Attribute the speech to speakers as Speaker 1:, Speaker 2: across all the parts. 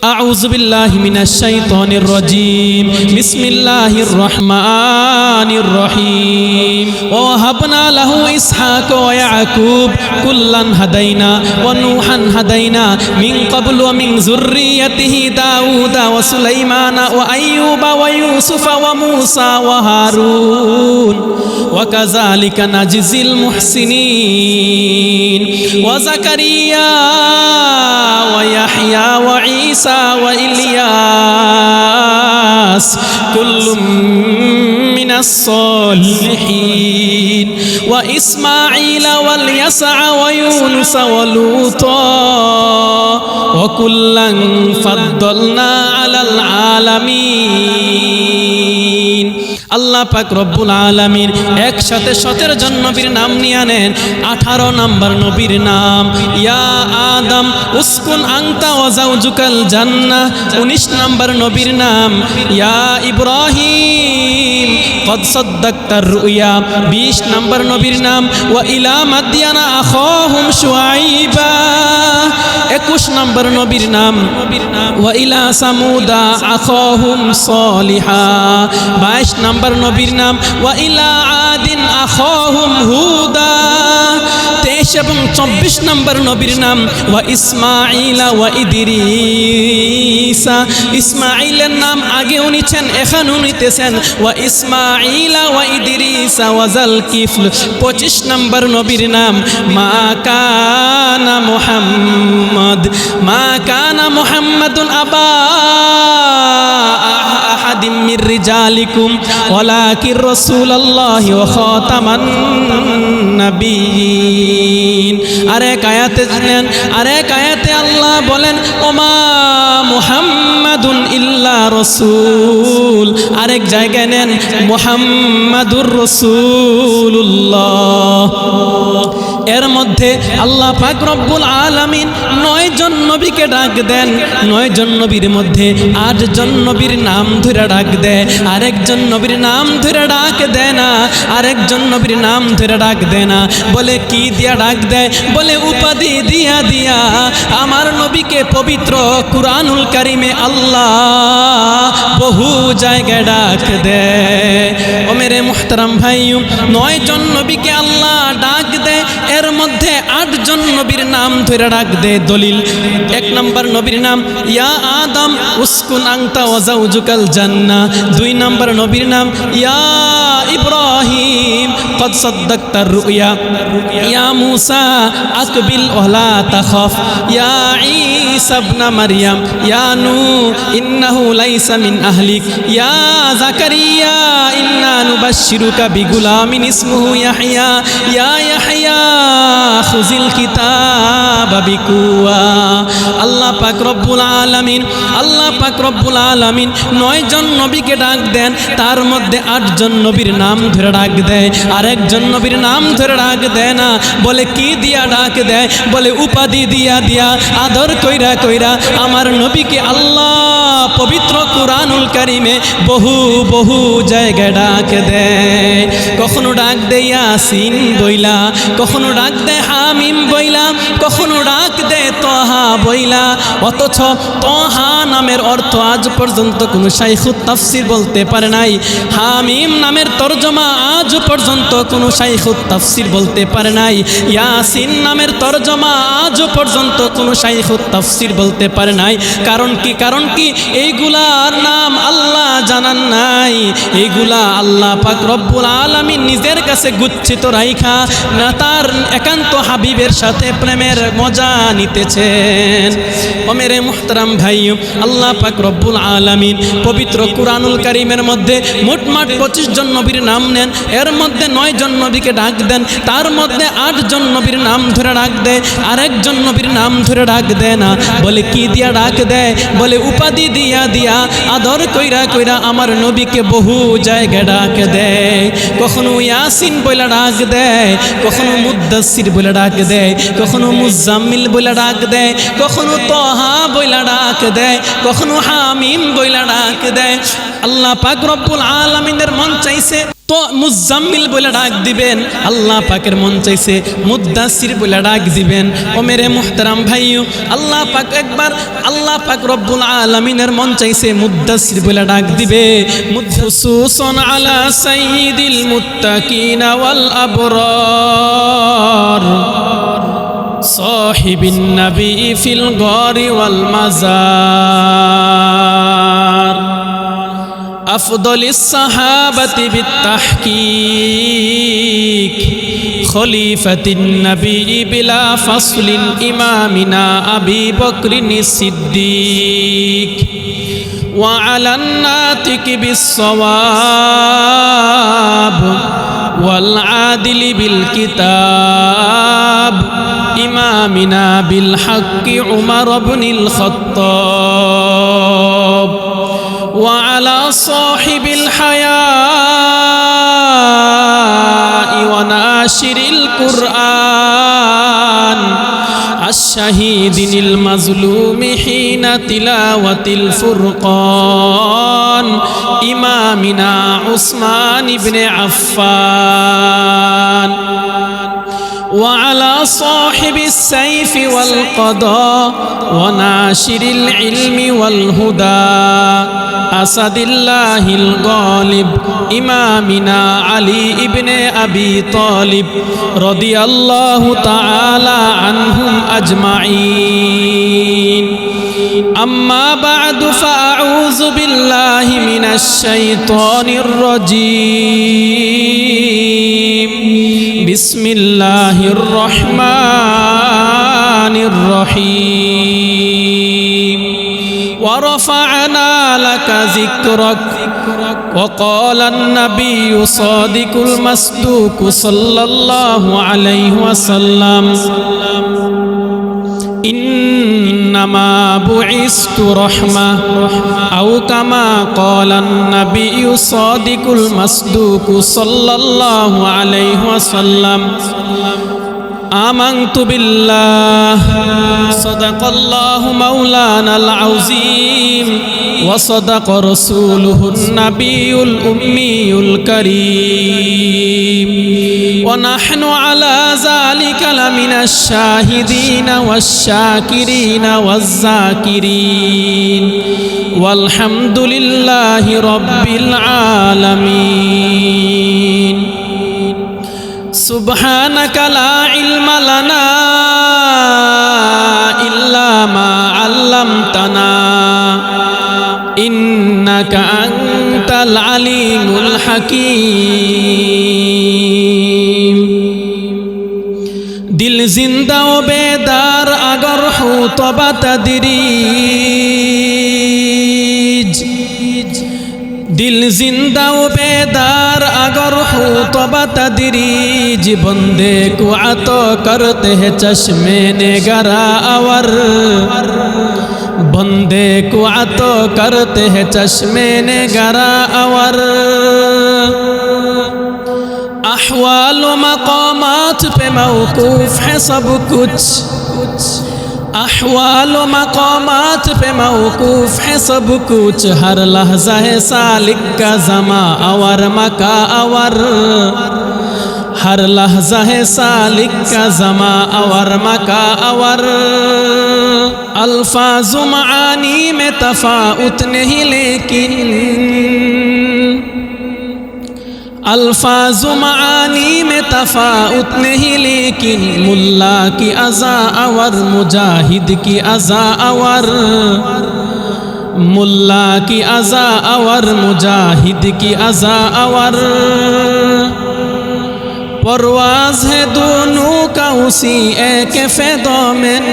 Speaker 1: أعوذ بالله من الشيطان الرجيم بسم الله الرحمن الرحيم ووهبنا له إسحاق ويعقوب كلا هدينا ونوحا هدينا من قبل ومن ذريته داود وسليمان وأيوب ويوسف وموسى وهارون وكذلك نجزي المحسنين وزكريا ويحيى وعيسى وإلياس كل من الصالحين وإسماعيل واليسع ويونس ولوطا وكلا فضلنا على العالمين আল্লাহ পাক রব্বুল আলামিন একসাথে 17 জন নবীর নাম নিয়ে নেন। 18 নম্বর নবীর নাম ইয়া আদম উসকুন আনতা ওয়া যাওজুকাল জান্নাহ। 19 নম্বর নবীর নাম ইয়া ইব্রাহিম কদ সাদ্দাকতার রুয়া। 20 নম্বর নবীর নাম ওয়া ইলা মাদিয়ানা আখাহুম শুআইবা। 21 নম্বর নবীর নাম ওয়া ইলা সামুদা আখাহুম সালিহা। 22 নম্বর নবীর নাম ওয়া ইলা আদিন আখাহুম হুদা। 23 এবং 24 নম্বর নবীর নাম ওয়া ইসমাঈলা ওয়া ইদরিসা। ইসমাঈলের নাম আগেও নিছেন এখনও নিতেছেন ওয়া ইসমাঈলা ওয়া ইদরিসা ওয়া যালকিফল। 25 নম্বর নবীর নাম মা কানা মুহাম্মাদুন আবা আহাদিম মির রিজালিকুম ওয়ালাকির রাসূলুল্লাহি ওয়া খাতামান নাবিয়্যিন। আরেক আয়াতে জানেন, আরেক আয়াতে আল্লাহ বলেন ওমা মুহাম্মাদুন ইল্লা রাসূল। আরেক জায়গায় নেন মুহাম্মাদুর রাসূলুল্লাহ। এর মধ্যে আল্লাহ পাক রব্বুল আলামিন 9 জন নবীকে ডাক দেন। 9 জন নবীর মধ্যে 8 জন নবীর নাম ধরে ডাক দেয়, আরেকজন নবীর নাম ধরে ডাক দেয় না, আরেকজন নবীর নাম ধরে ডাক দেয় না। বলে কি দিয়া ডাক দেয়? বলে উপাধি দিয়া দিয়া। আমার নবীকে পবিত্র কুরআনুল কারীমে আল্লাহ বহু জায়গায় ডাক দেয়। ও মেরে মুহতারাম ভাইও, 9 জন নবীকে আল্লাহ ডাক দেয়, এর মধ্যে 8 জন নবীর নাম ধরে ডাক দেয়। দলিল 1 নম্বর নবীর নাম ইয়া আদম উসকুন আনতা ওয়া যাওজুকাল জান্নাহ। 2 নম্বর নবীর নাম ইয়া ইব্রাহিম কদ সাদ্দাকতার রুয়া। ইয়া মূসা আকবিল ওয়ালা তাখাফ। ইয়া ঈসা ইবনে মারইয়াম ইয়া নূহ ইন্নাহু লাইসা মিন আহলিক। ইয়া যাকারিয়া ইন্না নুবাশশিরুকা বিগুলামিন ইসমুহু ইয়াহইয়া। ইয়া ইয়াহইয়া খুযিল কিতাবা বিকুওয়া। আল্লাহ পাক রব্বুল আলামিন, আল্লাহ পাক রব্বুল আলামিন 9 জন নবীকে ডাক দেন, তার মধ্যে 8 জন নবীর নাম ধরে ডাক দেয়, আরেকজন নবীর নাম ধরে ডাক দেয় না। বলে কি দিয়া ডাক দেয়? বলে উপাধি দিয়া দিয়া, আদর কইরা কইরা আমার নবীকে আল্লাহ পবিত্র কুরআনুল কারীমে বহু বহু জায়গায় ডাক দেয়। কখনো ডাক দেয় ইয়াসিন বইলা, কখনো ডাক দেয় হামিম বইলা, কখনো ডাক দেয় তহা বইলা। অথচ তহা নামের অর্থ আজ পর্যন্ত কোনো শাইখুত তাফসীর বলতে পারে নাই। হামিম নামের তরজমা আজ পর্যন্ত কোনো শাইখুত তাফসীর বলতে পারে নাই। ইয়াসিন নামের তরজমা আজ পর্যন্ত কোনো শাইখুত তাফসীর বলতে পারে নাই। কারণ কি? কারণ কি? এইগুলার নাম আল্লাহ জানান নাই। এইগুলা আল্লাহ পাক রব্বুল আলামিন নিজের কাছে গুচ্ছিত রাইখা না তার একান্ত হাবিবের সাথে প্রেমের মজা নিতেছেন। ও মেরে মুহতারাম ভাই, আল্লাহ পাক রব্বুল আলামিন পবিত্র কুরআনুল কারীমের মধ্যে মোটমাট 25 জন নবীর নাম নেন, এর মধ্যে 9 জন নবীকে ডাক দেন, তার মধ্যে 8 জন নবীর নাম ধরে ডাক দেয়, আরেকজন নবীর নাম ধরে ডাক দেয় না। বলে কি দিয়া ডাক দেয়? বলে উপাধি দিয়া দিয়া, আদর কইরা কইরা আমার নবীকে বহু জায়গায় ডাক দেয়। কখনো ইয়াসিন বলে ডাক দেয়, কখনো মুদ্দাসসির বলে ডাক দেয়, কখনো মুজাম্মিল বলে ডাক দেয়, কখনো তহা বলে ডাক দেয়, কখনো হামিম বলে ডাক দেয়। আল্লাহ পাক রব্বুল আলামিনের মন চাইছে তো মুজাম্মিল বলে ডাক দিবেন, আল্লাহ পাকের মন চাইছে মুদ্দাসির বলে ডাক দিবেন। ও মেরে মুহতারাম ভাইও, আল্লাহ পাক একবার আল্লাহ পাক রব্বুল আলামিনের মন চাইছে মুদ্দাসির বলে ডাক দিবে। খুসুসুন আলা সাইয়্যিদিল মুত্তাকিনা ওয়াল আবরার সাহিবিন নবী ফিল গারি ওয়াল মাজার আফদলিস সাহাবাতি বিত্তাহকিক খলিফাতিন নবী বিলা ফাসলিন ইমামিনা আবি বকরিন সিদ্দিক ওয়া আলান নাতিকি বিসসাওয়াব ওয়াল আদিলি বিল কিতাব ইমামিনা বিল হক্কি উমর ইবনুল খাত্তাব ওয়া আলা সাহিবিল হায়া ওয়া নাশিরিল কুরআন আশ-শাহীদিল মাজলুমি হিনা তিলাওয়াতিল ফুরকান ইমামিনা উসমান ইবনে আফফান وعلى صاحب السيف والقضاء وناشر العلم والهدى أسد الله الغالب إمامنا علي ابن أبي طالب رضي الله تعالى عنهم أجمعين أما بعد فأعوذ بالله من الشيطان الرجيم بسم الله الرحمن الرحيم ورفعنا لك ذكرك وقال النبي صادق المصدوق صلى الله عليه وسلم إنما بعثت رحمة أو كما قال النبي صادق المصدوق صلى الله عليه وسلم آمنت بالله صدق الله مولانا العظيم وصدق رسوله النبي الأمي الكريم ونحن على ذلك لمن الشاهدين والشاكرين والذاكرين والحمد لله رب العالمين سبحانك لا علم لنا إلا ما علمتنا إنك أنت العليم الحكيم दिल जिंदा व बेदार अगर हो तो बतदरीज दिल जिंदा व बेदार अगर हो तो बतदरीज बंदे को अतो करते हैं चश्मे निगरा अवर बंदे को अतो करते हैं चश्मे निगरा अवर अहवाल मकामात पे मौकूफ है सब कुछ अहवाल मकामात पे मौकूफ है सब कुछ हर लहजा है सालिक का ज़मा अवर मका अवर हर लहजा है सालिक का ज़मा अवर मका अवर अल्फाज़ मानी में तफ़ाउत नहीं लेकिन अल्फाज़ मानी में तफ़ाउत नहीं लेकिन मुल्ला की अज़ा अवर मुजाहिद की अज़ा अवर मुल्ला की अज़ा अवर मुजाहिद की अज़ा अवर परवाज़ है दोनों का उसी एक फ़ेदोमेन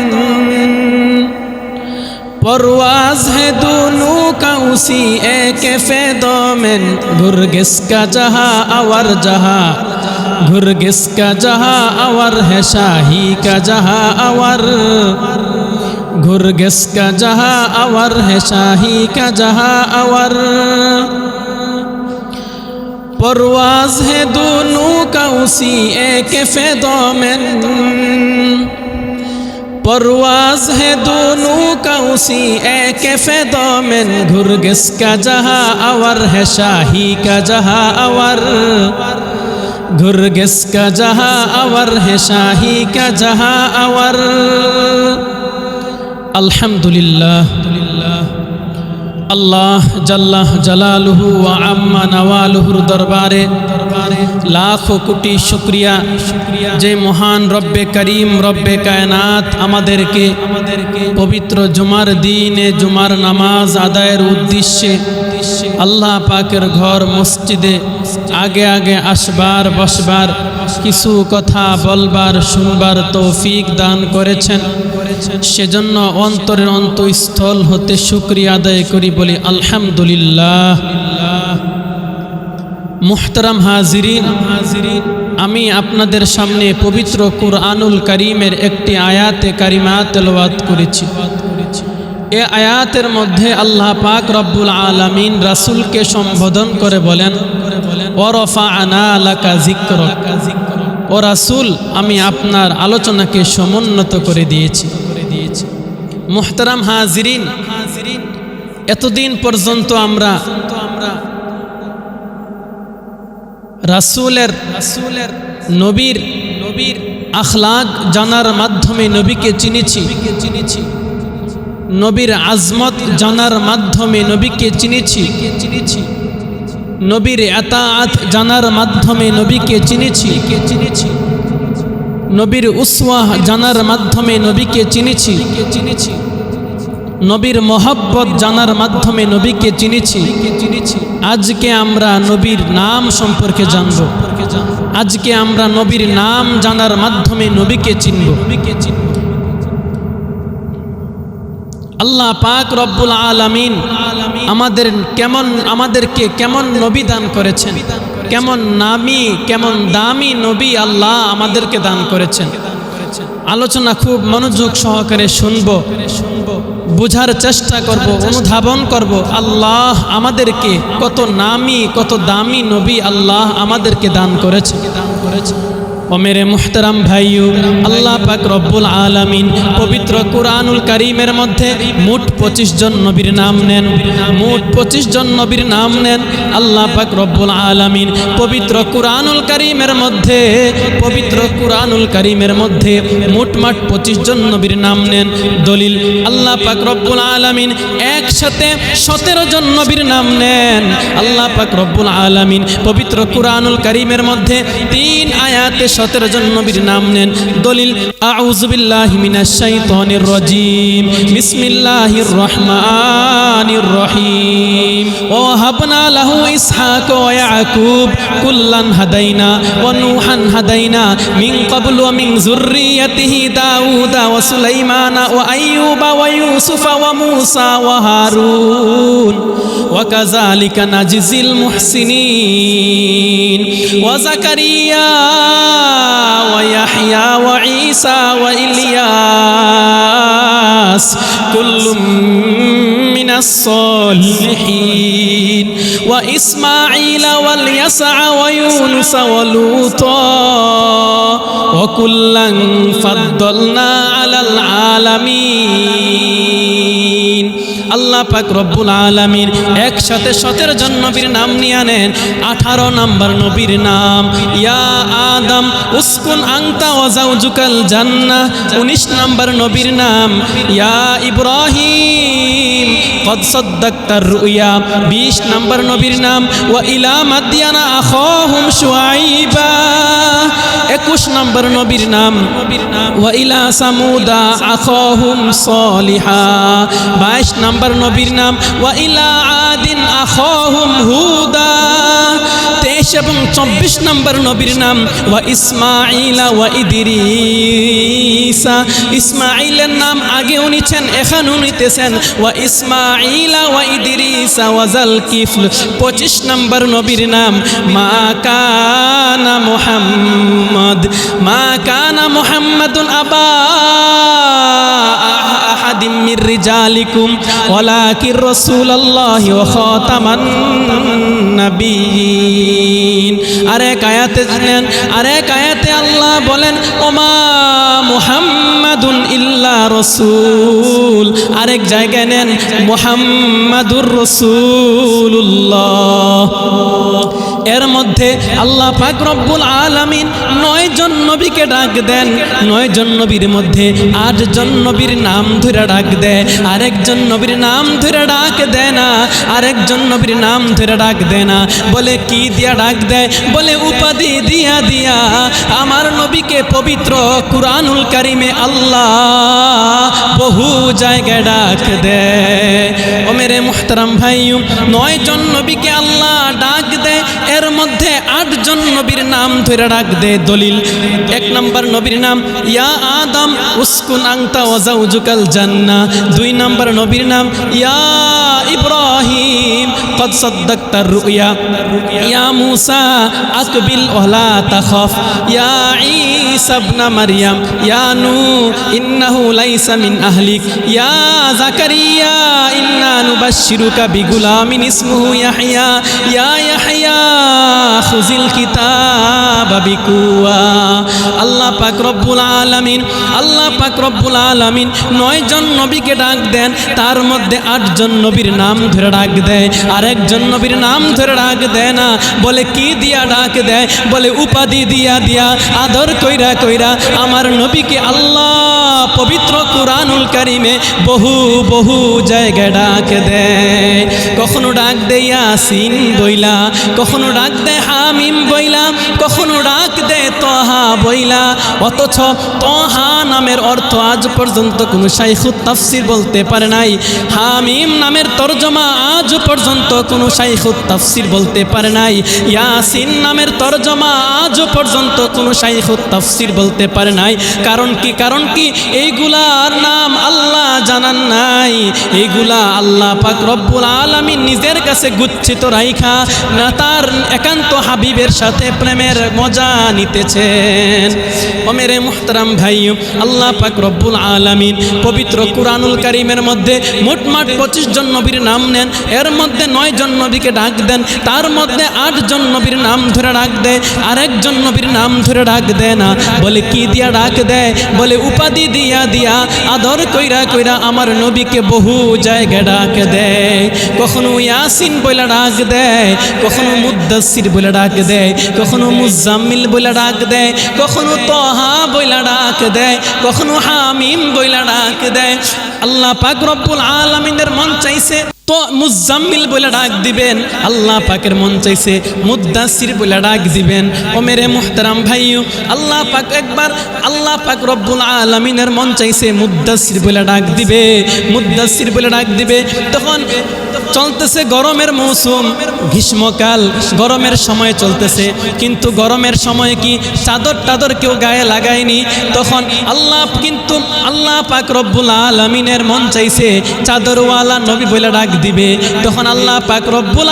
Speaker 1: परवाज़ है दोनों का उसी एक फ़ेदोमेन गुर्गिस का जहाँ अवर जहाँ गुर्गिस का जहाँ अवर है शाही का जहाँ अवर गुर्गिस का जहाँ अवर है शाही का जहाँ अवर परवाज़ है दोनों का उसी एक फ़ेदोमेन परवाज है दोनों का उसी एक फेदोमेन घुरगिस का जहां अवर है शाही का जहां अवर घुरगिस का जहां अवर है शाही का जहां अवर। अल्हम्दुलिल्लाह अल्लाह जल्ला जलालुहु व अम्मा नवालुहुर दरबारे लाखों कोटी शुक्रिया जे महान रब्बे करीम रब्बे कायनात আমাদেরকে পবিত্র জুমার দিনে জুমার নামাজ আদায়ের উদ্দেশ্যে আল্লাহ পাকের ঘর মসজিদে আগে আগে আসবার বসবার কিছু কথা বলবার শুনবার তৌফিক দান করেছেন। সেজন্য অন্তরের অন্তঃস্থল হতে শুকরিয়া আদায় করি, বলি আলহামদুলিল্লাহ। মুহতারাম হাজিরিন, আমি আপনাদের সামনে পবিত্র কুরআনুল কারীমের একটি আয়াতে কারিমা তেলাওয়াত করেছি। এই আয়াতের মধ্যে আল্লাহ পাক রব্বুল আলামিন রাসূলকে সম্বোধন করে বলেন, ওয়া রাফা'না লাকা যিকরাক, ও রাসূল আমি আপনার আলোচনাকে সমুন্নত করে দিয়েছি। মুহতারাম হাজিরিন, এতদিন পর্যন্ত আমরা রাসূলের নবীর আখলাক জানার মাধ্যমে নবীকে চিনেছি, নবীর আজমত জানার মাধ্যমে নবীকে চিনেছি, নবীর আতাআত জানার মাধ্যমে নবীকে চিনেছি, নবীর উসওয়া জানার মাধ্যমে নবীকে চিনেছি, নবীর মহব্বত জানার মাধ্যমে নবীকে চিনেছি। আজকে আমরা নবীর নাম সম্পর্কে জানব, আজকে আমরা নবীর নাম জানার মাধ্যমে নবীকে চিনব। আল্লাহ পাক রব্বুল আলামিন আমাদেরকে কেমন নবী দান করেছেন, কেমন নামী কেমন দামি নবী আল্লাহ আমাদেরকে দান করেছেন। আলোচনা খুব মনোযোগ সহকারে শুনব, বুঝার চেষ্টা করব, অনুধাবন করব আল্লাহ আমাদেরকে কত নামী কত দামি নবী আল্লাহ আমাদেরকে দান করেছে। ও মেরে মুহতারাম ভাইও, আল্লাহ পাক রব্বুল আলামিন পবিত্র কুরআনুল কারীমের মধ্যে মোট 25 জন নবীর নাম নেন, মোট 25 জন নবীর নাম নেন আল্লাহ পাক রব্বুল আলামিন পবিত্র কুরআনুল কারীমের মধ্যে, পবিত্র কুরআনুল কারীমের মধ্যে মোট 25 জন নবীর নাম নেন। দলিল আল্লাহ পাক রব্বুল আলামিন একসাথে 17 জন নবীর নাম নেন। আল্লাহ পাক রব্বুল আলামিন পবিত্র কুরআনুল কারীমের মধ্যে 3 আয়াতে 17 জন নবীর নাম নেন। দলিল আউযু বিল্লাহি মিনাশ শাইতানির রাজীম, বিসমিল্লাহির রহমানির রহিম। ওয়া হাবনা লাহু ইসহাক ওয়া ইয়াকুব কুল্লান হাদাইনা ওয়া নূহান হাদাইনা মিন ক্বাবলু ওয়া মিন যুররিয়াতিহি দাউদা ওয়া সুলাইমানা ওয়া আইয়ুবা ওয়া ইউসুফা ওয়া মূসা ওয়া হারুন ওয়া কাযালিকা নাজিজিল মুহসিনিন ওয়া যাকারিয়া ويحيى وعيسى وإلياس كل من الصالحين وإسماعيل واليسع ويونس ولوطا وكلا فضلنا على العالمين। আল্লাহ পাক রব্বুল আলামিন একসাথে 17 জন নবীর নাম নিয়ে নেন। 18 নম্বর নবীর নাম ইয়া আদম উসকুন আনতা ওয়া যাওজুকাল জান্নাহ। 19 নম্বর নবীর নাম ইয়া ইব্রাহিম কদ সাদ্দাকতার রুয়া। 20 নম্বর নবীর নাম ওয়া ইলা মাদিয়ানা আখাহুম শুআইবা। 21 নম্বর নবীর নাম ওয়া ইলা সামুদা আখাহুম সালিহা। 22 নম্বর নবীর নাম ওয়া ইলা আদিন আখাহুম হুদা। 23 এবং 24 নম্বর নবীর নাম ওয়া ইসমাঈলা ওয়া ইদরিসা। ইসমাঈলের নাম আগেও নিছেন এখানেও নিতেছেন ওয়া ইসমাঈলা ওয়া ইদরিসা ওয়া যালকিফল। 25 নম্বর নবীর নাম মা কানা মুহাম্মাদুন আবা আহাদিম মির রিজালিকুম ওয়ালাকির রাসূলুল্লাহি ওয়া খাতামান নাবিয়িন। আরেক আয়াতে জানেন, আরেক আয়াতে আল্লাহ বলেন ওমা মুহাম্মাদুন ইল্লা রাসূল। আরেক জায়গায় নেন মুহাম্মাদুর রাসূলুল্লাহ। এর মধ্যে আল্লাহ পাক রব্বুল আলামিন 9 জন নবীকে ডাক দেন। 9 জন নবীর মধ্যে 8 জন নবীর নাম ধরে ডাক দেয়, আরেকজন নবীর নাম ধরে ডাক দেয় না, আরেকজন নবীর নাম ধরে ডাক দেয় না। বলে কি দিয়া ডাক দেয়? বলে উপাধি দিয়া দিয়া আমার নবীকে পবিত্র কুরআনুল কারিমে আল্লাহ বহু জায়গায় ডাক দেয়। ও মেরে মুহতারাম ভাইও, 9 জন নবীকে আল্লাহ ডাক দেয়, এর মধ্যে 8 জন নবীর নাম ধরে ডাক দেয়। দলিল, 1 নম্বর নবীর নাম ইয়া আদম উসকুন আনতা ওয়া যাওজুকাল জান্নাহ। 2 নম্বর নবীর নাম ইয়া ইব্রাহিম কদ সাদ্দাকতার রুয়া। ইয়া মুসা আকবিল ওয়ালা তাখাফ। ইয়া ঈসা ইবনে মারইয়াম ইয়া নূহ ইন্নাহু লাইসা মিন আহলিক। ইয়া যাকারিয়া ইন্না নুবাশশিরুকা বিগুলামিন ইসমুহু ইয়াহইয়া। ইয়া ইয়াহইয়া খুযিল কিতাবা বিকুয়া। আল্লাহ পাক রব্বুল আলামিন, আল্লাহ পাক রব্বুল আলামিন 9 জন নবীকে ডাক দেন, তার মধ্যে 8 জন নবীর নাম ধরে ডাক দেয়, আরেকজন নবীর নাম ধরে ডাক দেয় না। বলে কি দিয়া ডাক দেয়? বলে উপাধি দিয়া দিয়া আদর কইরা কইরা আমার নবীকে আল্লাহ পবিত্র কুরআনুল কারিমে বহু বহু জায়গায় ডাক দেয়। কখনো ডাক দেয় ইয়াসিন বইলা, কখনো ডাক দেয় হামিম বইলা, কখনো ডাক দেয় তহা বইলা। অথচ তহা নামের অর্থ আজ পর্যন্ত কোনো শাইখুত তাফসীর বলতে পারে নাই। হামিম নামের তরজমা আজ পর্যন্ত কোনো শাইখুত তাফসীর বলতে পারে নাই। ইয়াসিন নামের তরজমা আজ পর্যন্ত কোনো শাইখুত তাফসীর বলতে পারে নাই। কারণ কি? কারণ কি? এইগুলার নাম আল্লাহ জানান নাই, এইগুলা আল্লাহ পাক রব্বুল আলামিন নিজের কাছে গুচ্ছিত রাইখা না তার একান্ত হাবিবের সাথে প্রেমের মজা নিতেছেন। ও মেরে মুহতারাম ভাই, আল্লাহ পাক রব্বুল আলামিন পবিত্র কুরআনুল কারীমের মধ্যে মোটমাট 25 জন নবীর নাম নেন, এর মধ্যে 9 জন নবীকে ডাক দেন, তার মধ্যে 8 জন নবীর নাম ধরে ডাক দেয়, আরেকজন নবীর নাম ধরে ডাক দেয় না। বলে কি দিয়া ডাক দেয়? বলে উপাধি দিয়া দিয়া আদর কইরা কইরা আমার নবীকে বহু জায়গায় ডাক দেয়। কখনো ইয়াসিন বলে ডাক দেয়, কখনো মুদ্দাসসির বলে ডাক দেয়, কখনো মুজাম্মিল বলে ডাক দেয়, কখনো তহা বলে ডাক দেয়, কখনো হামিম বলে ডাক দেয়। আল্লাহ পাক রব্বুল আলামিনের মন চাইছে তো মুজাম্মিল বলে ডাক দিবেন, আল্লাহ পাকের মন চাইছে মুদ্দাসির বলে ডাক দিবেন। ও মেরে মুহতারাম ভাইও, আল্লাহ পাক একবার আল্লাহ পাক রব্বুল আলামিনের মন চাইছে মুদ্দাসির বলে ডাক দিবে, মুদ্দাসির বলে ডাক দিবে। তখন চলতেছে গরমের মৌসুম, গ্রীষ্মকাল, গরমের সময় চলতেছে, কিন্তু গরমের সময় কি চাদর টাদর কেউ গায়ে লাগায়নি। তখন আল্লাহ পাক রব্বুল আলামিনের মন চাইছে চাদরওয়ালা নবী বলে ডাক দিবে। তখন আল্লাহ পাক রব্বুল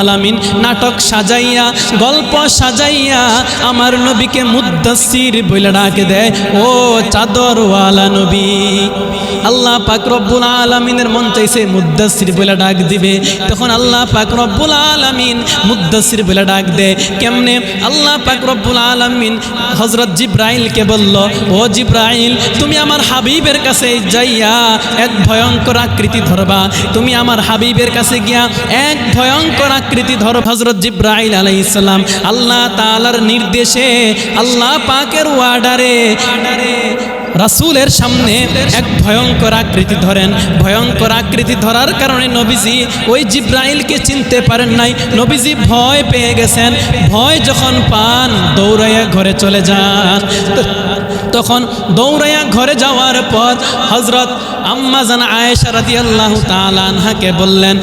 Speaker 1: আলামিন নাটক সাজাইয়া, গল্প সাজাইয়া আমার নবীকে মুদ্দাসির বলে ডাক দেয়। ও চাদরওয়ালা নবী, আল্লাহ পাক রব্বুল আলামিনের মন চাইছে মুদ্দাসির বলে ডাক দিবে। তখন আল্লাহ পাক রব্বুল আলামিন মুদ্দাসির বলে ডাক দেয়। কেমনে? আল্লাহ পাক রব্বুল আলামিন হযরত জিবরাইলকে বলল, ও জিবরাইল, তুমি আমার হাবিবের কাছে যাইয়া এক ভয়ঙ্কর আকৃতি ধরবা। তুমি আমার হাবিবের কাছে গিয়া এক ভয়ঙ্কর আকৃতি ধরো। হযরত জিবরাইল আলাইহিস সালাম আল্লাহ তাআলার নির্দেশে, আল্লাহ পাকের ওয়ার্ডারে রাসূলের সামনে এক ভয়ঙ্কর আকৃতি ধরেন। ভয়ঙ্কর আকৃতি ধরার কারণে নবীজি ওই জিবরাইলকে চিনতে পারেন নাই। নবীজি ভয় পেয়ে গেছেন। ভয় যখন পান দৌড়াইয়া ঘরে চলে যান। তখন দৌড়াইয়া ঘরে যাওয়ার পর হযরত আম্মা জান আয়েশা রাদিয়াল্লাহু তাআলা আনহাকে বললেন,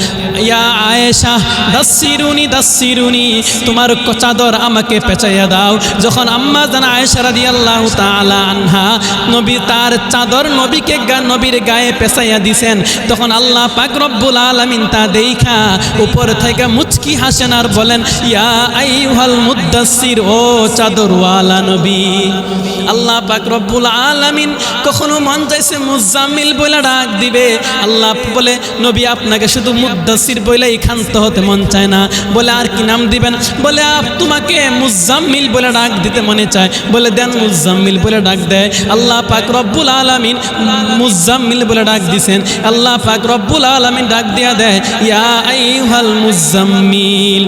Speaker 1: ইয়া আয়েশা দাসসিরুনি দাসসিরুনি, তোমার চাদর আমাকে পেঁচাইয়া দাও। যখন আম্মা জান আয়েশা রাদিয়াল্লাহু তাআলা আনহা নবী তার চাদর নবীর গায়ে পেঁচাইয়া দিছেন, তখন আল্লাহ পাক রব্বুল আলামিন তা দেইখা উপর থেকে মুচকি হাসেন আর বলেন, ইয়া আইয়ুহাল মুদ্দাসসির, ও চাদরওয়ালা নবী। আল্লাহ পাক রব্বুল আলামিন কখনো মন চাইছে মুজাম্মিল বলে ডাক দিবে, আল্লাহ বলে নবী আপনাকে শুধু মুদ্দাসির বলেই ক্ষান্ত হতে মন চায় না, বলে আর কি নাম দিবেন, বলে তোমাকে মুজাম্মিল বলে ডাক দিতে মনে চায়, বলে দেন মুজাম্মিল বলে ডাক দেয়। আল্লাহ পাক রব্বুল আলামিন মুজাম্মিল বলে ডাক দিছেন, আল্লাহ পাক রব্বুল আলামিন ডাক দিয়া দেয় ইয়া আইয়ুহাল মুজাম্মিল।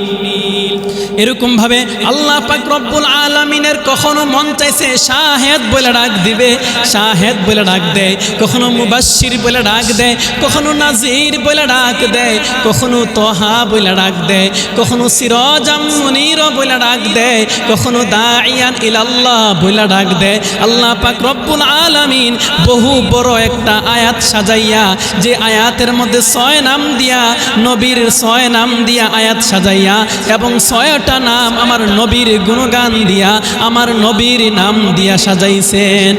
Speaker 1: এরকম ভাবে আল্লাহ পাক রব্বুল আলামিনের কখনো মন চাইছে শাহেদ বলে ডাক দিবে, শাহেদ বলে ডাক দেয়, কখনো মুবাশশির বলে ডাক দেয়, কখনো নাজির বলে ডাক দেয়, কখনো তোহা বলে ডাক দেয়, কখনো সিরাজাম মুনীর বলে ডাক দেয়, কখনো দাইয়ান ইলাল্লাহ বলে ডাক দেয়। আল্লাহ পাক রব্বুল আলামিন বহু বড় একটা আয়াত সাজাইয়া, যে আয়াতের মধ্যে 6 নাম দিয়া, নবীর 6 নাম দিয়া আয়াত সাজাইয়া, এবং 6টা নাম আমার নবীর গুণগান দিয়া, আমার নবীর নাম দিয়া সাজাইছেন।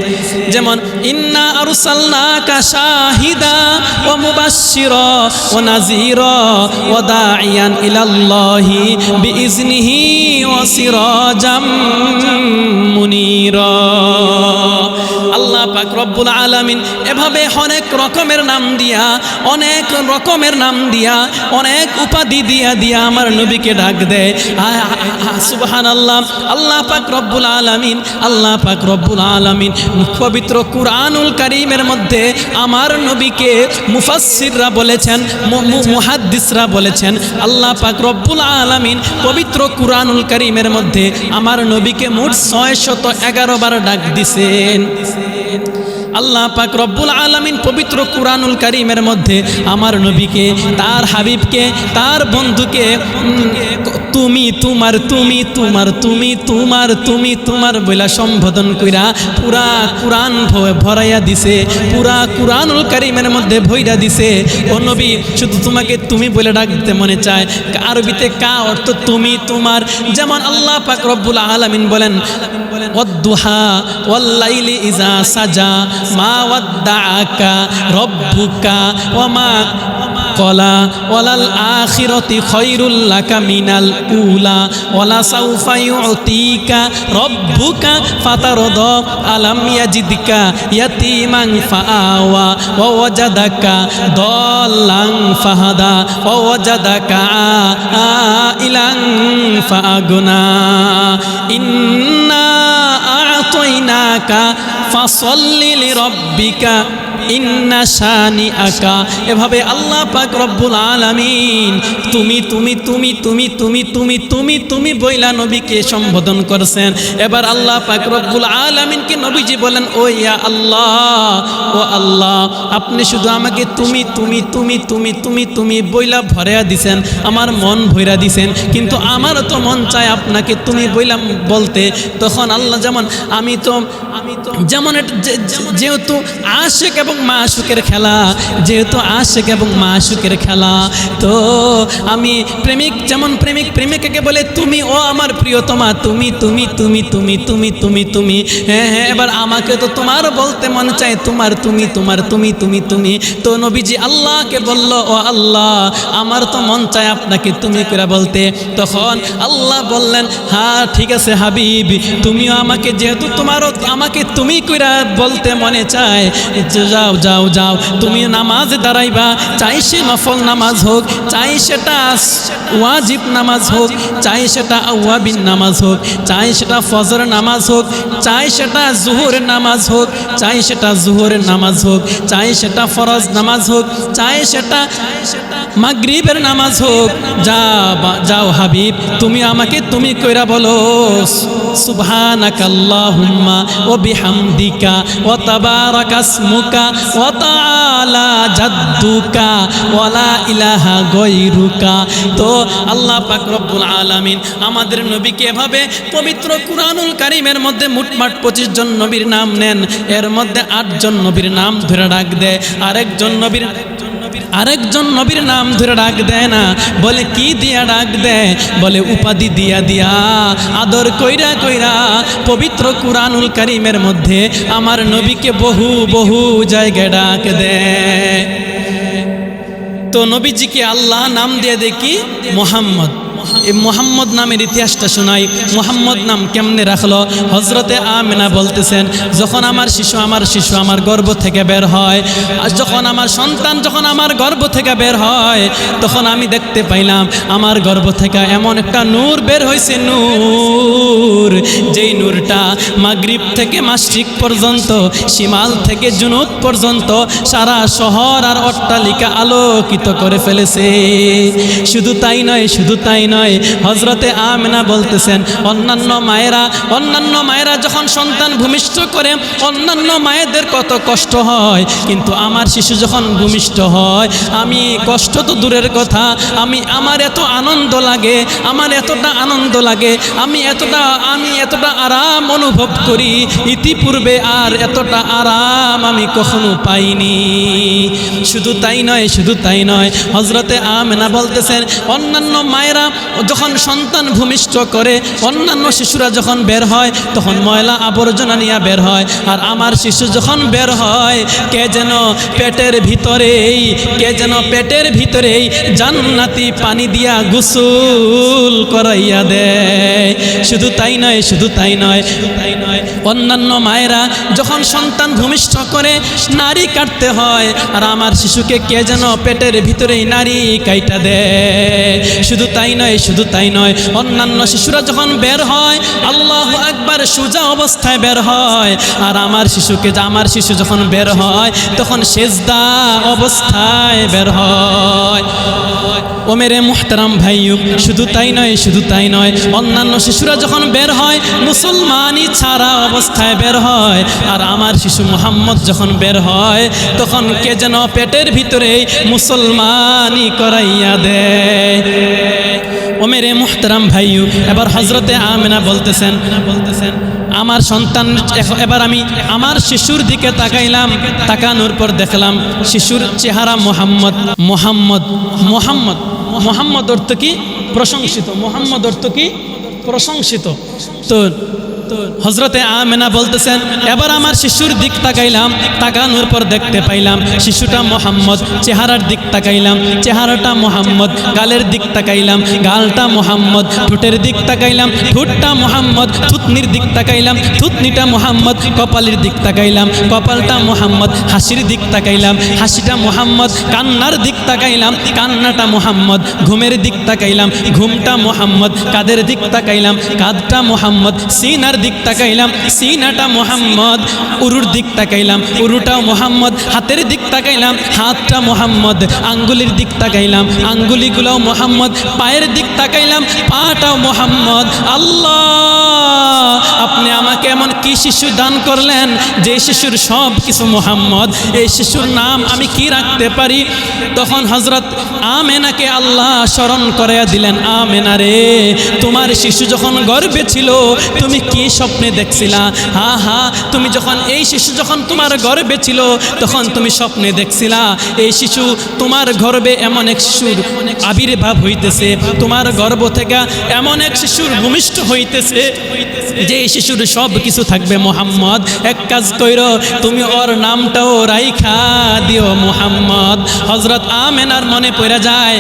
Speaker 1: যেমন ইন্না আরসালনাকা শাহিদা ওয়া মুবাশশিরা ওয়া নাযীরা ওয়া দাইয়ান ইলাল্লাহি বিইজনিহি ওয়া সিরাজাম মুনীরা। আল্লাহ পাক রব্বুল আলামিন এভাবে অনেক রকমের নাম দিয়া, অনেক রকমের নাম দিয়া, অনেক উপাধি দিয়া দিয়া আমার নবীকে ডাক দেয়। সুবহানাল্লাহ। আল্লাহ পাক রব্বুল আলামিন, আল্লাহ পাক রব্বুল আলামিন পবিত্র কুরআনুল কারীমের মধ্যে আমার নবীকে মুফাসসিররা বলেছেন, মুহাদ্দিসরা বলেছেন, আল্লাহ পাক রব্বুল আলামিন পবিত্র কুরআনুল কারীমের মধ্যে আমার নবীকে মোট 611 বার ডাক দিছেন। আল্লাহ পাক রব্বুল আলামিন পবিত্র কুরআনুল কারীমের মধ্যে আমার নবীকে, তার হাবিবকে, তার বন্ধুকে তুমি তোমার, তুমি তোমার, তুমি তোমার, তুমি তোমার বইলা সম্বোধন কইরা পুরা কুরআন ভরাইয়া দিছে, পুরা কুরআনুল কারীমের মধ্যে ভইরা দিছে। ও নবী, শুধু তোমাকে তুমি বলে ডাক দিতে মনে চায়। আরবিতে কা অর্থ তুমি তোমার। যেমন আল্লাহ পাক রব্বুল আলামিন বলেন ওয়াদ্দুহা ওয়াল্লাইলি ইযা সাজা মা ওয়াদ্দাআকা রব্বুকা ওয়া মা ক্বালা ওয়ালাল আখিরাতি খায়রুল লাকা মিনাল উলা ওয়ালা সাউফা ইউতিকা রব্বুকা ফাতারদা আলাম ইয়াজিদকা ইয়াতীমান ফাআওয়া ওয়া ওয়াজাদাকা দাল্লান ফাহাদা ওয়া ওয়াজাদাকা আইলান ফাআগনা ইন্না আ'তাইনাকা ফাসাল্লি লিরাব্বিকা ইন্না শানিআকা। এভাবে আল্লাহ পাক রব্বুল আলামিন তুমি তুমি তুমি তুমি তুমি তুমি তুমি তুমি বইলা নবীকে সম্বোধন করছেন। এবার আল্লাহ পাক রব্বুল আলামিনকে নবীজি বলেন ও ইয়া আল্লাহ, ও আল্লাহ, আপনি শুধু আমাকে তুমি তুমি তুমি তুমি তুমি তুমি বইলা ভরিয়া দিছেন, আমার মন ভইরা দিছেন, কিন্তু আমারও তো মন চায় আপনাকে তুমি বইলাম বলতে। তখন আল্লাহ যেমন আমি তো যেমন যেহেতু আশিক এবং মাশুকের খেলা, যেহেতু আশিক এবং মাশুকের খেলা, তো আমি প্রেমিক যেমন প্রেমিক প্রেমিকাকে বলে তুমি, ও আমার প্রিয়তমা, তুমি তুমি তুমি তুমি তুমি তুমি তুমি। হ্যাঁ হ্যাঁ, এবার আমাকে তো তোমার বলতে মনে চায়, তোমার তুমি তোমার তুমি তুমি তুমি। তো নবীজি আল্লাহকে বলল ও আল্লাহ, আমার তো মন চায় আপনাকে তুমি করে বলতে। তখন আল্লাহ বললেন হ্যাঁ ঠিক আছে হাবিব, তুমিও আমাকে, যেহেতু তোমারও আমাকে তুমি কইরা বলতে মনে চায়, যাও যাও যাও, তুমি নামাজে দাঁড়াইবা, চাই সে নফল নামাজ হোক, চাই সেটা ওয়াজিব নামাজ হোক, চাই সেটা আওয়াবিন নামাজ হোক, চাই সেটা ফজর নামাজ হোক, চাই সেটা জোহরের নামাজ হোক, চাই সেটা জোহরের নামাজ হোক, চাই সেটা ফরজ নামাজ হোক, চাই সেটা মাগরিবের নামাজ হোক, যাও হাবিব, তুমি আমাকে তুমি কইরা বলো সুবহানাকাল্লাহুম্মা ওয়া বিহামদিকা ওয়া তাবারাকা ইসমুকা ওয়া তাআলা জাদ্দুকা ওয়া লা ইলাহা গায়রুকা। তো আল্লাহ পাক রব্বুল আলামিন আমাদের নবীকে এভাবে পবিত্র কুরআনুল কারীমের মধ্যে মোটমাট 25 জন নবীর নাম নেন, এর মধ্যে 8 জন নবীর নাম ধরে ডাক দেয়, আরেকজন নবীর নাম ধরে ডাক দেয় না। বলে কি দিয়া ডাক দেয়? বলে উপাধি দিয়া দিয়া, আদর কইরা কইরা পবিত্র কুরআনুল কারীমের মধ্যে আমার নবীকে বহু বহু জায়গায় ডাক দেয়। তো নবীজিকে আল্লাহ নাম দিয়ে দেখি মোহাম্মদ, মুহাম্মদ নামের ইতিহাসটা শোনাই। মুহাম্মদ নাম কেমনে রাখলো? হজরতে আমেনা বলতেছেন, যখন আমার শিশু আমার গর্ভ থেকে বের হয়, আর যখন আমার সন্তান যখন আমার গর্ভ থেকে বের হয়, তখন আমি দেখতে পাইলাম আমার গর্ভ থেকে এমন একটা নূর বের হয়েছে, নূর যেই নূরটা মাগরিব থেকে মাশরিক পর্যন্ত, শিমাল থেকে জুনুব পর্যন্ত সারা শহর আর অট্টালিকা আলোকিত করে ফেলেছে। শুধু তাই নয়, হজরতে আমেনা বলতেছেন, অন্যান্য মায়েরা যখন সন্তান ভূমিষ্ঠ করে অন্যান্য মায়েদের কত কষ্ট হয়, কিন্তু আমার শিশু যখন ভূমিষ্ঠ হয়, আমি কষ্ট তো দূরের কথা, আমার এত আনন্দ লাগে, আমি এতটা আরাম অনুভব করি, ইতিপূর্বে আর এতটা আরাম আমি কখনো পাইনি। শুধু তাই নয়, হজরতে আমেনা বলতেছেন, অন্যান্য মায়েরা যখন সন্তান ভূমিষ্ঠ করে, অন্যান্য শিশুরা যখন বের হয় তখন ময়লা আবর্জনা নিয়ে বের হয়, আর আমার শিশু যখন বের হয় কে যেন পেটের ভিতরেই জান্নাতি পানি দিয়া গোসল করাইয়া দেয়। শুধু তাই নয়, অন্যান্য মায়েরা যখন সন্তান ভূমিষ্ঠ করে নারী কাটতে হয়, আর আমার শিশুকে কে যেন পেটের ভিতরেই নারী কাইটা দেয়। শুধু তাই নয়, অন্যান্য শিশুরা যখন বের হয়, আল্লাহু আকবার, সোজা অবস্থায় বের হয়, আর আমার শিশু যখন বের হয় তখন সেজদা অবস্থায় বের হয়। ও মেরে মুহতারাম ভাইয়ো, শুধু তাই নয়, অন্যান্য শিশুরা যখন বের হয় মুসলমানই ছাড়া অবস্থায় বের হয়, আর আমার শিশু মুহাম্মদ যখন বের হয় তখন কে যেন পেটের ভিতরে মুসলমানই করাইয়া দেয়। ও মেরে মুহতারাম ভাইয়ো, এবার হজরতে আমেনা বলতেছেন, আমার সন্তান, এবার আমি আমার শিশুর দিকে তাকাইলাম, তাকানোর পর দেখলাম শিশুর চেহারা মোহাম্মদ অর্থ কি? প্রশংসিত। মোহাম্মদ অর্থ কি? প্রশংসিত। তো হজরতে আমেনা বলতেছেন, এবার আমার শিশুর দিক তাকাইলাম, তাকানোর পর দেখতে পাইলাম শিশুটা মোহাম্মদ। চেহারার দিক তাকাইলাম, চেহারাটা মোহাম্মদ। গালের দিক তাকাইলাম, গালটা মোহাম্মদ। ঠোঁটের দিক তাকাইলাম, ঠোঁটটা মোহাম্মদ। থুতনির দিক তাকাইলাম, থুতনিটা মোহাম্মদ। কপালের দিক তাকাইলাম, কপালটা মোহাম্মদ। হাসির দিক তাকাইলাম, হাসিটা মোহাম্মদ। কান্নার দিক তাকাইলাম, কান্নাটা মোহাম্মদ। ঘুমের দিক তাকাইলাম, ঘুমটা মোহাম্মদ। কাদের দিক তাকাইলাম, কাঁধটা মোহাম্মদ। সিনার দিক তাকাইলাম, সিনাটা মোহাম্মদ। উরুর দিক তাকাইলাম, উরুটাও মোহাম্মদ। হাতের দিক তাকাইলাম, হাতটা মোহাম্মদ। আঙ্গুলির দিক তাকাইলাম, আঙ্গুলিগুলোও মোহাম্মদ। পায়ের দিক তাকাইলাম, পাটাও মোহাম্মদ। আল্লাহ, আপনি আমাকে এমন কি শিশু দান করলেন যে শিশুর সব কিছু মোহাম্মদ? এই শিশুর নাম আমি কি রাখতে পারি? তখন হজরত আমেনাকে আল্লাহ স্মরণ করে দিলেন, আমেনা রে, তোমার শিশু যখন গর্ভে ছিল তুমি কি স্বপ্নে দেখছিলা? তুমি যখন এই শিশু যখন তোমার গর্ভে ছিল তখন তুমি স্বপ্নে দেখছিলা এই শিশু তোমার গর্ভে এমন এক শিশুর আবির্ভাব হইতেছে, তোমার গর্ভ থেকে এমন এক শিশুর ভূমিষ্ঠ হইতেছে যে শিশুর সব কিছু থাকবে মোহাম্মদ। এক কাজ কইরো, তুমি ওর নামটাও রাইখা দিও মোহাম্মদ। হজরত আমেনার মনে পড়ে যায়,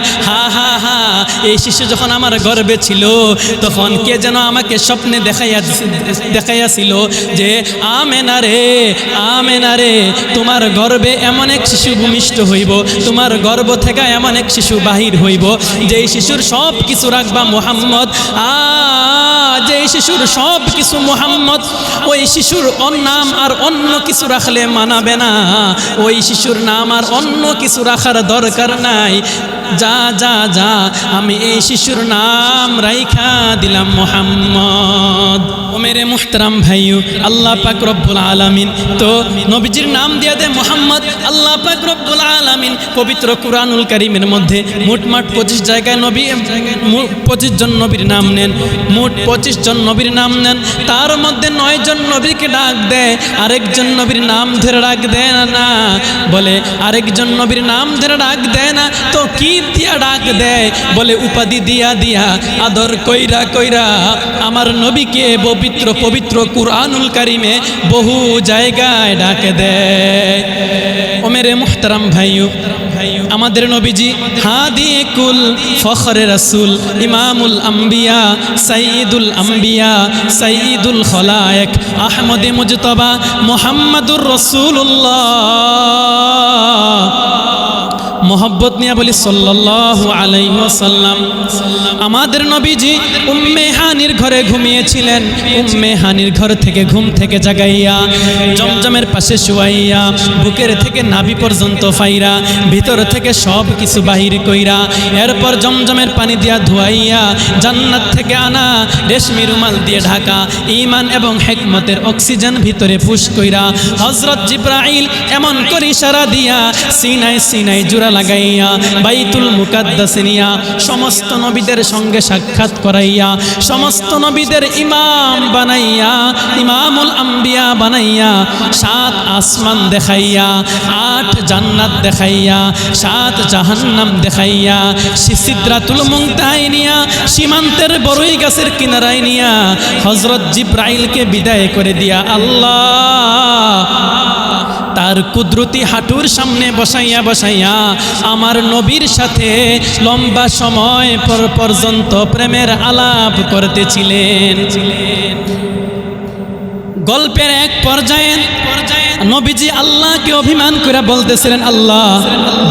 Speaker 1: এই শিশু যখন আমার গর্ভে ছিল তখন কে যেন আমাকে স্বপ্নে দেখাইয়াছিল যে আমেনা রে, তোমার গর্ভে এমন এক শিশু ভূমিষ্ঠ হইব, তোমার গর্ভ থেকে এমন এক শিশু বাহির হইব যে শিশুর সব কিছু রাখবা মোহাম্মদ। যে শিশুর সব কিছু মোহাম্মদ, ওই শিশুর নাম আর অন্য কিছু রাখলে মানাবে না, ওই শিশুর নাম আর অন্য কিছু রাখার দরকার নাই। যা যা যা, আমি এই শিশুর নাম রাইখা দিলাম মোহাম্মদ। ও মেরে মুহতারাম ভাইয়ো, আল্লাহ পাক রব্বুল আলামিন তো নবীজির নাম দিয়ে দেয় মোহাম্মদ। আল্লাহ পাক রব্বুল আলামিন পবিত্র কুরআনুল কারীমের মধ্যে মোটমাট 25 জায়গায় 25 জন নবীর নাম নেন, মোট 25 জন নবীর নাম নেন। তার মধ্যে 9 জন নবীকে ডাক দেয়, আরেকজন নবীর নাম ধরে ডাক দেয় না, বলে আরেকজন নবীর নাম ধরে ডাক দেয় না, তো কি দিয়া ডাক দেয়? বলে উপাধি দিয়া দিয়া, আদর কইরা কইরা আমার নবীকে পবিত্র পবিত্র কুরআনুল কারিমে বহু জায়গায় ডাকে দেয়। ও মেরে মুহতারাম ভাইও, আমাদের নবীজি হাদি কুল ফখরে রাসূল ইমামুল আম্বিয়া সাইয়্যিদুল আম্বিয়া সাইয়্যিদুল খলায়েক আহমদে মুজতবা মুহাম্মাদুর রাসূলুল্লাহ। মোহব্বত নিয়ে বলি সাল্লাল্লাহু আলাইহি ওয়াসাল্লাম। আমাদের নবীজি উম্মে হানির ঘরে ঘুমিয়েছিলেন। উম্মে হানির ঘর থেকে ঘুম থেকে জাগাইয়া জমজমের পাশে শুয়াইয়া বুকের থেকে নাভি পর্যন্ত ফাইরা ভিতর থেকে সব কিছু বাহির কইরা এরপর জমজমের পানি দিয়া ধুয়াইয়া জান্নাত থেকে আনা রেশমি রুমাল দিয়ে ঢাকা ঈমান এবং হিকমতের অক্সিজেন ভিতরে পুশ কইরা হযরত জিবরাইল এমন করে ইশারা দিয়া সিনায় সিনায় জোড়া লাগাইয়া বাইতুল মুকাদ্দাসে নিয়া সমস্ত নবীদের সঙ্গে সাক্ষাৎ করাইয়া সমস্ত নবীদের ইমাম বানাইয়া ইমামুল আম্বিয়া বানাইয়া 7 আসমান দেখাইয়া 8 জান্নাত দেখাইয়া 7 জাহান্নাম দেখাইয়া সিদরাতুল মুনতাহায় নিয়া সীমান্তের বড়ই গাছের কিনারায় নিয়া হযরত জিবরাইলকে বিদায় করে দিয়া আল্লাহ তার কুদরতি হাঁটুর সামনে বসাইয়া বসাইয়া আমার নবীর সাথে লম্বা সময় পর্যন্ত প্রেমের আলাপ করতেছিলেন। গল্পের এক পর্যায়ে নবীজি আল্লাহকে অভিমান করে বলতেছিলেন, আল্লাহ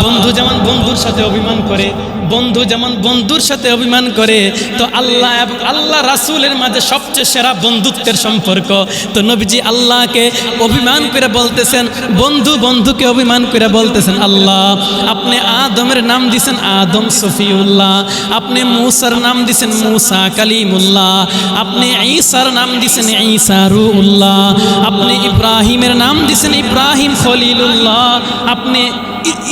Speaker 1: বন্ধু যেমন বন্ধুর সাথে অভিমান করে, বন্ধু যেমন বন্ধুর সাথে অভিমান করে, তো আল্লাহ এবং আল্লাহ রাসূলের মাঝে সবচেয়ে সেরা বন্ধুত্বের সম্পর্ক। তো নবীজি আল্লাহকে অভিমান করে বলতেছেন, বন্ধু বন্ধুকে অভিমান করে বলতেছেন, আল্লাহ আপনি আদমের নাম দিছেন আদম সফিউল্লাহ, আপনি মূসার নাম দিছেন মূসা কালিমুল্লাহ, আপনি ঈসার নাম দিছেন ঈসা রূহুল্লাহ, আপনি ইব্রাহিমের নাম দিছেন ইব্রাহিম খলিলুল্লাহ, আপনি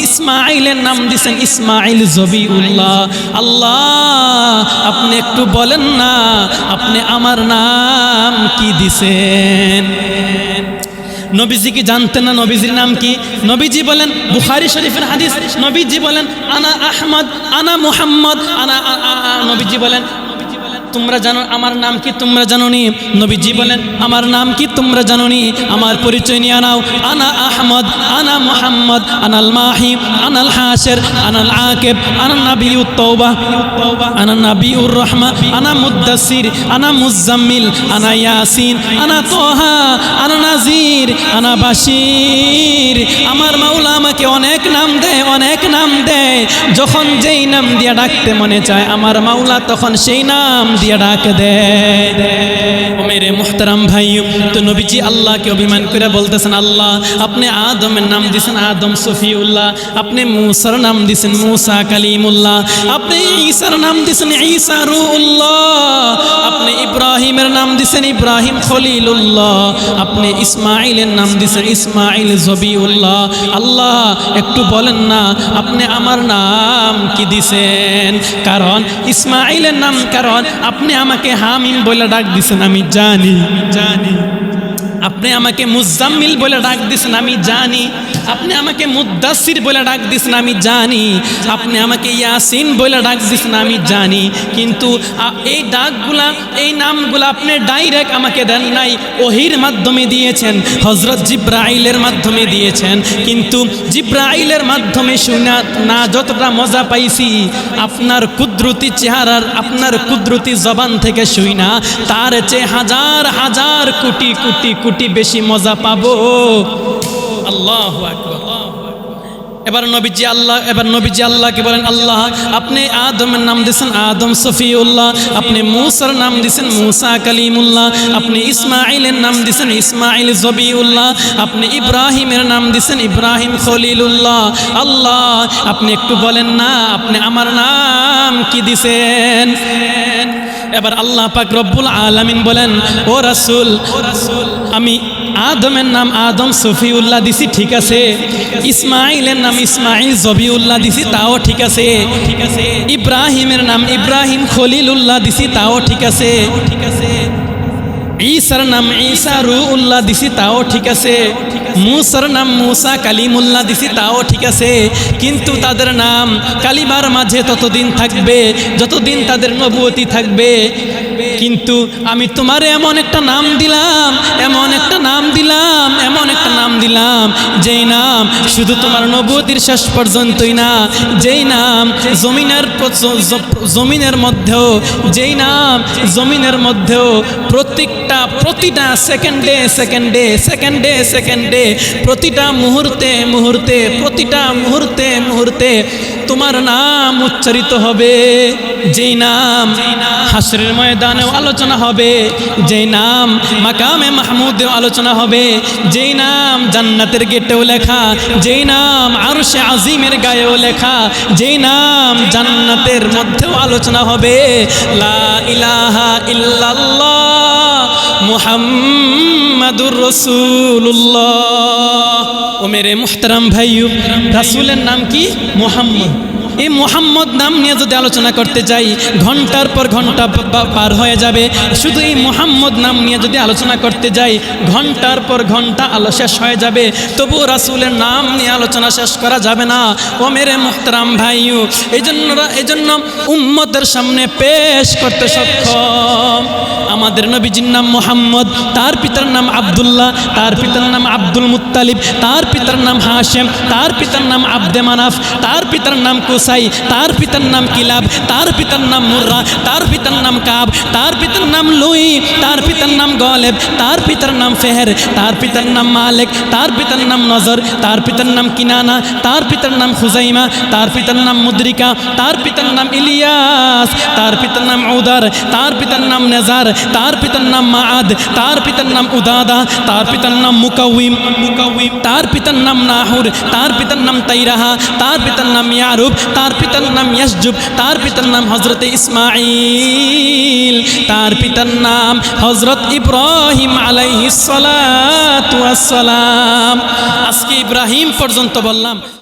Speaker 1: ইসমাইলের নাম দিছেন ইসমাইল জবিউল্লাহ। আল্লাহ আপনি একটু বলেন না আপনি আমার নাম কি দিছেন? নবীজি কি জানতেন না নবীজির নাম কি? নবীজি বলেন, বুখারী শরীফের হাদিস, নবীজি বলেন আনা আহমদ আনা মুহাম্মদ আনা নবীজি বলেন তোমরা জানো আমার নাম কি? তোমরা জানো নি? নবীজি বলেন আমার নাম কি তোমরা জানো নি? আমার পরিচয় নিয়ে নাও। আনা আহমদ আনা মুহাম্মদ আনাল মাহি আনাল হাসির আনাল আকিব আনা নাবিয়ুত তাওবা আনা নাবিয়ুর রাহমা আনা মুদ্দাসির আনা মুজাম্মিল আনা ইয়াসিন আনা তোহা আনা নাজির আনা বাশির। আমার মাওলা আমাকে অনেক নাম দেয়, অনেক নাম দেয়। যখন যেই নাম দিয়ে ডাকতে মনে চায় আমার মাওলা তখন সেই নাম দিয়া ডাক দেয়। ও মেরে মুহতারাম ভাই, তো নবীজি আল্লাহকে অভিমান করে বলতেছেন, আল্লাহ আপনি আদমের নাম দিছেন আদম সফিউল্লাহ, আপনি মূসার নাম দিছেন মূসা কালিমুল্লাহ, আপনি ঈসার নাম দিছেন ঈসা রূহুল্লাহ, আপনি ইব্রাহিমের নাম দিছেন ইব্রাহিম খলিলুল্লাহ, আপনি ইসমাইলের নাম দিছেন ইসমাইল জবিউল্লাহ। আল্লাহ একটু বলেন না আপনি আমার নাম কি দিছেন? কারণ ইসমাইলের নাম, কারণ আপনি আমাকে হামিম বলে ডাক দিছেন আমি জানি, আপনি আমাকে মুজাম্মিল বলে ডাক দিছেন আমি জানি, আপনি আমাকে মুদ্দাসির বলে ডাক দিছেন আমি জানি, আপনি আমাকে ইয়াসিন বলে ডাক দিছেন আমি জানি। কিন্তু এই ডাকগুলা এই নামগুলা আপনি ডাইরেক্ট আমাকে দেন নাই, ওহির মাধ্যমে দিয়েছেন, হযরত জিবরাইলের মাধ্যমে দিয়েছেন। কিন্তু জিবরাইলের মাধ্যমে শুনা না যতটা মজা পাইছি, আপনার কুদরতি চেহারার আপনার কুদরতি জবান থেকে শুই না তার চেয়ে হাজার হাজার কোটি কোটি কোটি বেশি মজা পাবো। আল্লাহু আকবার। এবার নবীজি আল্লাহকে বলেন, আল্লাহ আপনি আদমের নাম দিয়েছেন আদম সফিউল্লাহ, আপনি মূসার নাম দিয়েছেন মূসা কালিমুল্লাহ, আপনি ইসমাইলের নাম দিয়েছেন ইসমাইল জবিউল্লাহ, আপনি ইব্রাহিমের নাম দিয়েছেন ইব্রাহিম খলিলুল্লাহ। আল্লাহ আপনি একটু বলেন না আপনি আমার নাম কি দিছেন? এবার আল্লাহ পাক রব্বুল আলামিন বলেন, ও রাসূল আমি আদমের নাম আদম সফিউল্লাহ দিছি ঠিক আছে, ইসমাইলের নাম ইসমাইল জবিউল্লাহ দিছি তাও ঠিক আছে, ইব্রাহিমের নাম ইব্রাহিম খলিলুল্লাহ দিছি তাও ঠিক আছে, ঈসার নাম ঈসা রূহুল্লাহ দিছি তাও ঠিক আছে, মূসার নাম মূসা কালিমুল্লাহ দিছি তাও ঠিক আছে। কিন্তু তাদের নাম কালিমার মাঝে ততদিন থাকবে যতদিন তাদের নবুয়তি থাকবে। কিন্তু আমি তোমারে এমন একটা নাম দিলাম, এমন একটা নাম দিলাম, এমন একটা নাম দিলাম, যেই নাম শুধু তোমার নবুয়তির শেষ পর্যন্তই না, যেই নাম জমিনের মধ্যেও, যেই নাম জমিনের মধ্যেও প্রতিটা সেকেন্ডে সেকেন্ডে সেকেন্ডে সেকেন্ডে প্রতিটা মুহূর্তে মুহূর্তে প্রতিটা মুহূর্তে মুহূর্তে তোমার নাম উচ্চারিত হবে, যেই নাম হাসরের ময়দানেও আলোচনা হবে, যেই নাম মাকামে মাহমুদেও আলোচনা হবে, যেই নাম জান্নাতের গেটেও লেখা, যেই নাম আরশে আজিমের গায়েও লেখা, যেই নাম জান্নাতের মধ্যেও আলোচনা হবে, লা ইলাহা ইল্লাল্লাহ মুহাম্মাদুর রাসূলুল্লাহ। ও মেরে মুহতারাম ভাইও, রাসূলের নাম কি? মুহাম্মদ। এই মুহাম্মদ নাম নিয়ে যদি আলোচনা করতে যাই ঘন্টার পর ঘন্টা পার হয়ে যাবে। শুধু এই মুহাম্মদ নাম নিয়ে যদি আলোচনা করতে যাই ঘন্টার পর ঘন্টা শেষ হয়ে যাবে, তবুও রাসূলের নাম নিয়ে আলোচনা শেষ করা যাবে না। ও মেরে মুহতারাম ভাইও, এই জন্য উম্মতের সামনে পেশ করতে সক্ষম আমাদের নবীজির নাম মুহাম্মদ, তার পিতার নাম আব্দুল্লাহ, তার পিতার নাম আব্দুল মুত্তালিব, তার পিতার নাম হাশেম, তার পিতার নাম আব্দে মানাফ, তার পিতার নাম কুসাই, তার পিতার নাম কিলাব, তার পিতার নাম মুর্রা, তার পিতার নাম কাব, তার পিতার নাম লুই, তার পিতার নাম গলেব, তার পিতার নাম ফেহের, তার পিতার নাম মালিক, তার পিতার নাম নজর, তার পিতার নাম কিনানা, তার পিতার নাম খুজাইমা, তার পিতার নাম মুদ্রিকা, তার পিতার নাম ইলিয়াস, তার পিতার নাম উদার, তার পিতার নাম নেজার, তার পিতার নাম মাআদ, তার পিতার নাম উদাদা, তার পিতার নাম মুকাউইম, তার পিতার নাম নাহুর, তার পিতার নাম তাইরাহা, তার পিতার নাম ইয়ারুব, তার পিতার নাম ইয়াসজুব, তার পিতার নাম হযরত ইসমাঈল, তার পিতার নাম হযরত ইব্রাহিম আলাইহিস সালাতু ওয়াস সালাম। আজকে ইব্রাহিম পর্যন্ত বললাম।